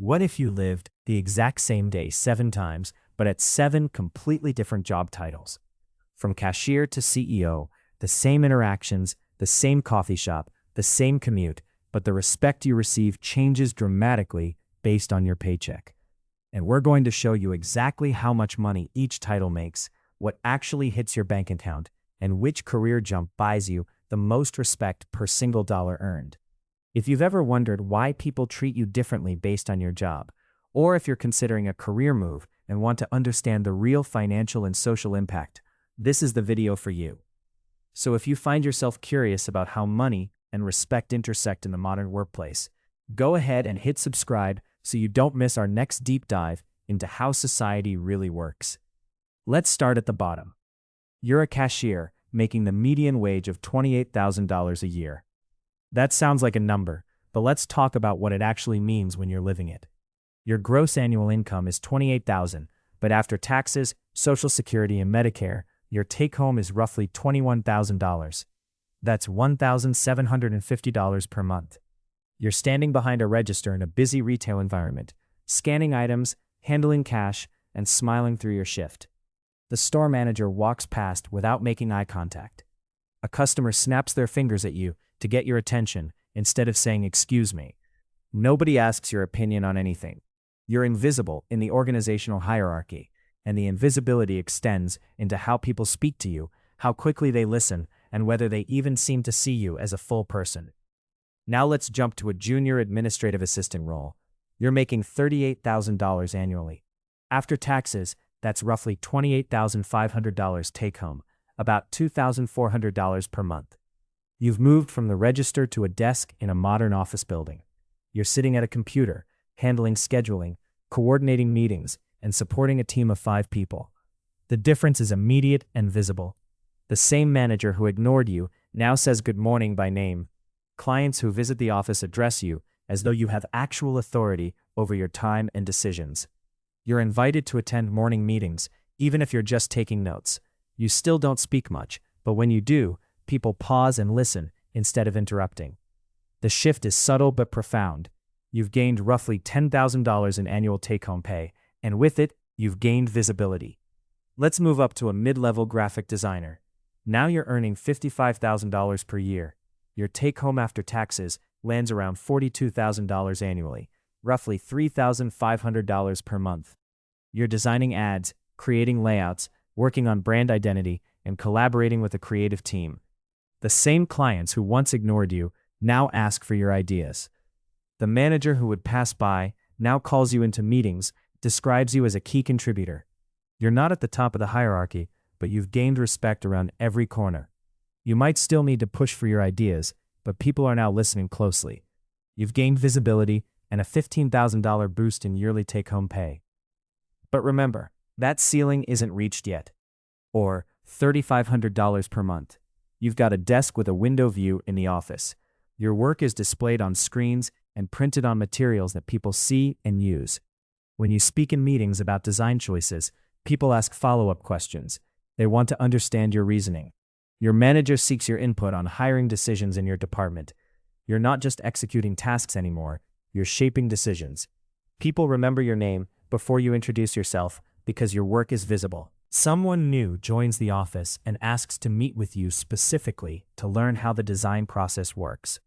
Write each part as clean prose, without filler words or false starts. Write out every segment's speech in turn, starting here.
What if you lived the exact same day 7 times, but at 7 completely different job titles? From cashier to CEO, the same interactions, the same coffee shop, the same commute, but the respect you receive changes dramatically based on your paycheck. And we're going to show you exactly how much money each title makes, what actually hits your bank account, and which career jump buys you the most respect per single dollar earned. If you've ever wondered why people treat you differently based on your job, or if you're considering a career move and want to understand the real financial and social impact, this is the video for you. So if you find yourself curious about how money and respect intersect in the modern workplace, go ahead and hit subscribe so you don't miss our next deep dive into how society really works. Let's start at the bottom. You're a cashier making the median wage of $28,000 a year. That sounds like a number, but let's talk about what it actually means when you're living it. Your gross annual income is $28,000, but after taxes, Social Security, and Medicare, your take-home is roughly $21,000. That's $1,750 per month. You're standing behind a register in a busy retail environment, scanning items, handling cash, and smiling through your shift. The store manager walks past without making eye contact. A customer snaps their fingers at you to get your attention instead of saying, "Excuse me." Nobody asks your opinion on anything. You're invisible in the organizational hierarchy, and the invisibility extends into how people speak to you, how quickly they listen, and whether they even seem to see you as a full person. Now let's jump to a junior administrative assistant role. You're making $38,000 annually. After taxes, that's roughly $28,500 take-home, about $2,400 per month. You've moved from the register to a desk in a modern office building. You're sitting at a computer, handling scheduling, coordinating meetings, and supporting a team of 5 people. The difference is immediate and visible. The same manager who ignored you now says good morning by name. Clients who visit the office address you as though you have actual authority over your time and decisions. You're invited to attend morning meetings, even if you're just taking notes. You still don't speak much, but when you do, people pause and listen instead of interrupting. The shift is subtle but profound. You've gained roughly $10,000 in annual take-home pay, and with it, you've gained visibility. Let's move up to a mid-level graphic designer. Now you're earning $55,000 per year. Your take-home after taxes lands around $42,000 annually, roughly $3,500 per month. You're designing ads, creating layouts, working on brand identity, and collaborating with a creative team. The same clients who once ignored you now ask for your ideas. The manager who would pass by now calls you into meetings, describes you as a key contributor. You're not at the top of the hierarchy, but you've gained respect around every corner. You might still need to push for your ideas, but people are now listening closely. You've gained visibility and a $15,000 boost in yearly take-home pay. But remember, that ceiling isn't reached yet. Or $3,500 per month. You've got a desk with a window view in the office. Your work is displayed on screens and printed on materials that people see and use. When you speak in meetings about design choices, people ask follow-up questions. They want to understand your reasoning. Your manager seeks your input on hiring decisions in your department. You're not just executing tasks anymore, you're shaping decisions. People remember your name before you introduce yourself because your work is visible. Someone new joins the office and asks to meet with you specifically to learn how the design process works.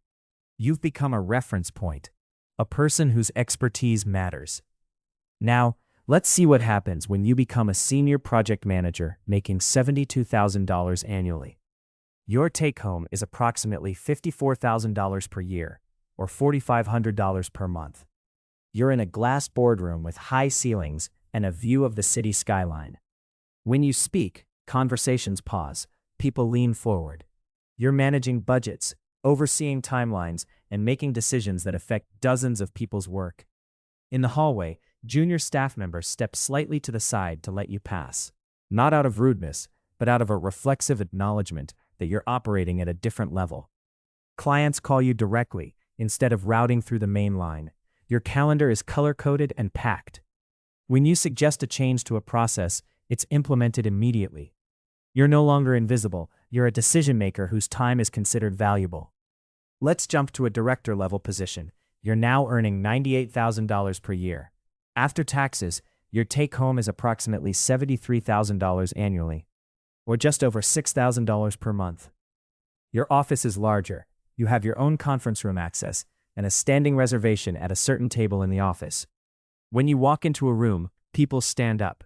You've become a reference point, a person whose expertise matters. Now, let's see what happens when you become a senior project manager making $72,000 annually. Your take-home is approximately $54,000 per year, or $4,500 per month. You're in a glass boardroom with high ceilings and a view of the city skyline. When you speak, conversations pause, people lean forward. You're managing budgets, overseeing timelines, and making decisions that affect dozens of people's work. In the hallway, junior staff members step slightly to the side to let you pass. Not out of rudeness, but out of a reflexive acknowledgement that you're operating at a different level. Clients call you directly, instead of routing through the main line. Your calendar is color-coded and packed. When you suggest a change to a process, it's implemented immediately. You're no longer invisible, you're a decision-maker whose time is considered valuable. Let's jump to a director-level position. You're now earning $98,000 per year. After taxes, your take-home is approximately $73,000 annually, or just over $6,000 per month. Your office is larger, you have your own conference room access, and a standing reservation at a certain table in the office. When you walk into a room, people stand up.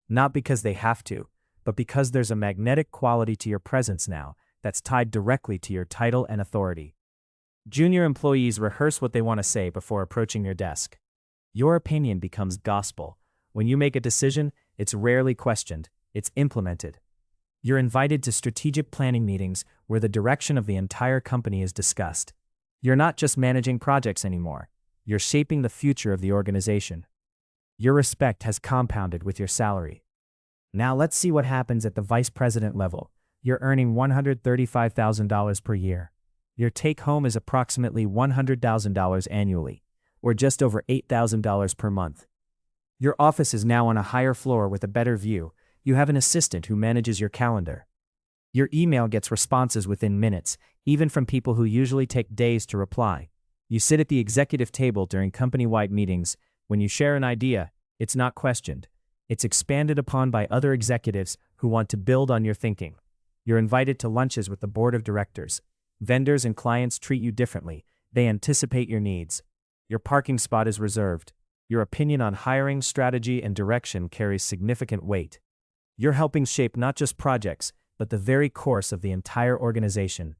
Not because they have to, but because there's a magnetic quality to your presence now that's tied directly to your title and authority. Junior employees rehearse what they want to say before approaching your desk. Your opinion becomes gospel. When you make a decision, it's rarely questioned, it's implemented. You're invited to strategic planning meetings where the direction of the entire company is discussed. You're not just managing projects anymore, you're shaping the future of the organization. Your respect has compounded with your salary. Now let's see what happens at the vice president level. You're earning $135,000 per year. Your take-home is approximately $100,000 annually, or just over $8,000 per month. Your office is now on a higher floor with a better view. You have an assistant who manages your calendar. Your email gets responses within minutes, even from people who usually take days to reply. You sit at the executive table during company-wide meetings. When you share an idea, it's not questioned. It's expanded upon by other executives who want to build on your thinking. You're invited to lunches with the board of directors. Vendors and clients treat you differently. They anticipate your needs. Your parking spot is reserved. Your opinion on hiring, strategy, and direction carries significant weight. You're helping shape not just projects, but the very course of the entire organization.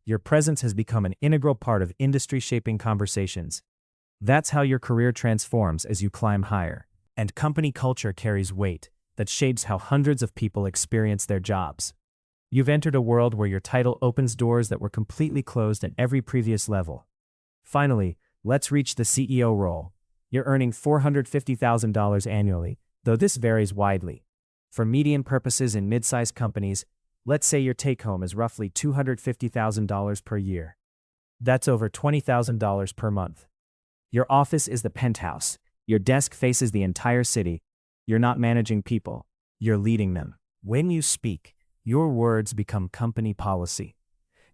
Your presence has become an integral part of industry-shaping conversations. That's how your career transforms as you climb higher. And company culture carries weight that shapes how hundreds of people experience their jobs. You've entered a world where your title opens doors that were completely closed at every previous level. Finally, let's reach the CEO role. You're earning $450,000 annually, though this varies widely. For median purposes in mid-sized companies, let's say your take-home is roughly $250,000 per year. That's over $20,000 per month. Your office is the penthouse. Your desk faces the entire city. You're not managing people, you're leading them. When you speak, your words become company policy.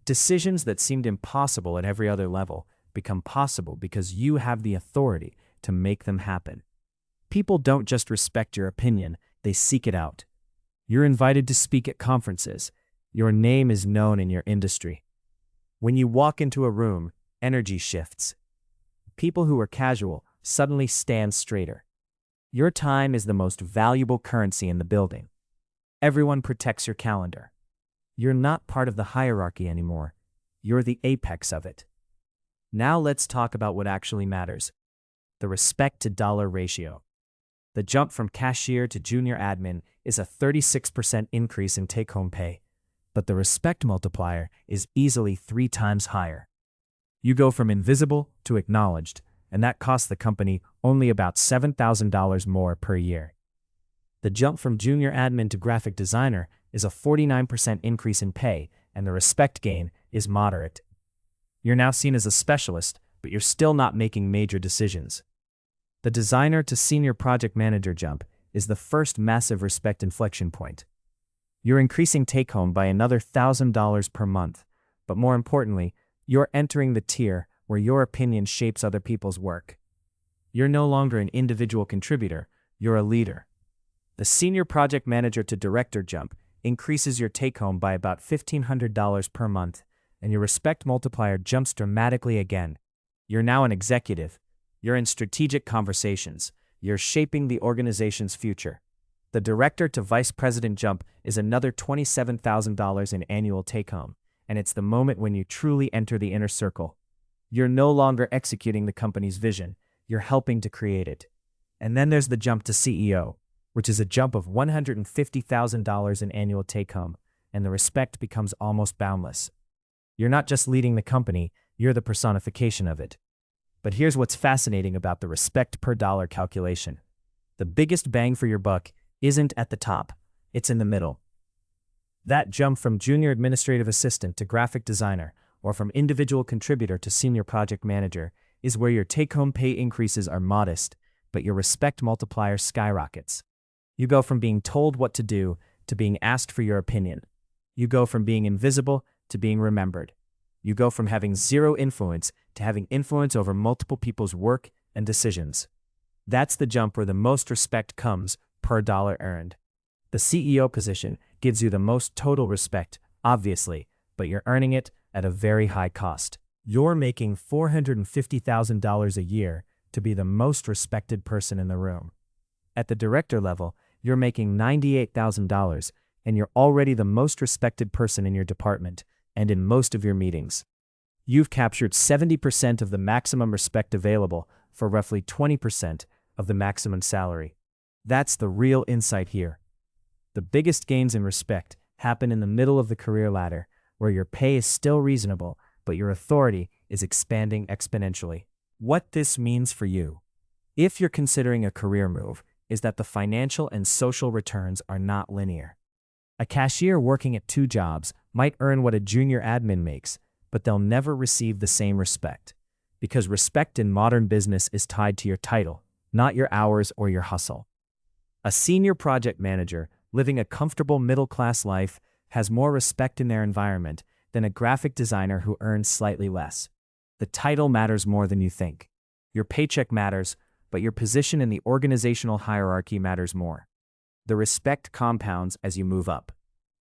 Decisions that seemed impossible at every other level become possible because you have the authority to make them happen. People don't just respect your opinion, they seek it out. You're invited to speak at conferences. Your name is known in your industry. When you walk into a room, energy shifts. People who are casual suddenly stand straighter. Your time is the most valuable currency in the building. Everyone protects your calendar. You're not part of the hierarchy anymore. You're the apex of it. Now let's talk about what actually matters. The respect to dollar ratio. The jump from cashier to junior admin is a 36% increase in take-home pay, but the respect multiplier is easily 3 times higher. You go from invisible to acknowledged, and that costs the company only about $7,000 more per year. The jump from junior admin to graphic designer is a 49% increase in pay, and the respect gain is moderate. You're now seen as a specialist, but you're still not making major decisions. The designer to senior project manager jump is the first massive respect inflection point. You're increasing take-home by another $1,000 per month, but more importantly, you're entering the tier where your opinion shapes other people's work. You're no longer an individual contributor, you're a leader. The senior project manager to director jump increases your take-home by about $1,500 per month, and your respect multiplier jumps dramatically again. You're now an executive. You're in strategic conversations. You're shaping the organization's future. The director to vice president jump is another $27,000 in annual take-home, and it's the moment when you truly enter the inner circle. You're no longer executing the company's vision, you're helping to create it. And then there's the jump to CEO, which is a jump of $150,000 in annual take-home, and the respect becomes almost boundless. You're not just leading the company, you're the personification of it. But here's what's fascinating about the respect per dollar calculation. The biggest bang for your buck isn't at the top, it's in the middle. That jump from junior administrative assistant to graphic designer, or from individual contributor to senior project manager, is where your take-home pay increases are modest, but your respect multiplier skyrockets. You go from being told what to do to being asked for your opinion. You go from being invisible to being remembered. You go from having zero influence to having influence over multiple people's work and decisions. That's the jump where the most respect comes per dollar earned. The CEO position gives you the most total respect, obviously, but you're earning it at a very high cost. You're making $450,000 a year to be the most respected person in the room. At the director level, you're making $98,000, and you're already the most respected person in your department and in most of your meetings. You've captured 70% of the maximum respect available for roughly 20% of the maximum salary. That's the real insight here. The biggest gains in respect happen in the middle of the career ladder, where your pay is still reasonable, but your authority is expanding exponentially. What this means for you, if you're considering a career move, is that the financial and social returns are not linear. A cashier working at 2 jobs might earn what a junior admin makes, but they'll never receive the same respect, because respect in modern business is tied to your title, not your hours or your hustle. A senior project manager living a comfortable middle-class life has more respect in their environment than a graphic designer who earns slightly less. The title matters more than you think. Your paycheck matters, but your position in the organizational hierarchy matters more. The respect compounds as you move up,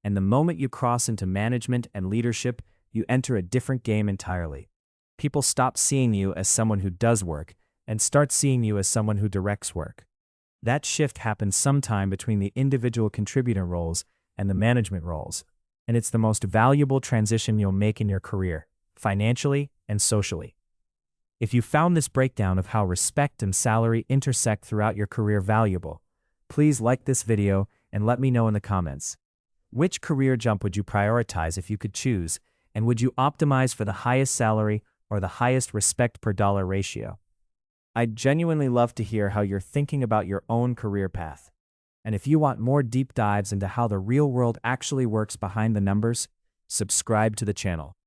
and the moment you cross into management and leadership, you enter a different game entirely. People stop seeing you as someone who does work and start seeing you as someone who directs work. That shift happens sometime between the individual contributor roles and the management roles, and it's the most valuable transition you'll make in your career, financially and socially. If you found this breakdown of how respect and salary intersect throughout your career valuable, please like this video and let me know in the comments. Which career jump would you prioritize if you could choose, and would you optimize for the highest salary or the highest respect per dollar ratio? I'd genuinely love to hear how you're thinking about your own career path. And if you want more deep dives into how the real world actually works behind the numbers, subscribe to the channel.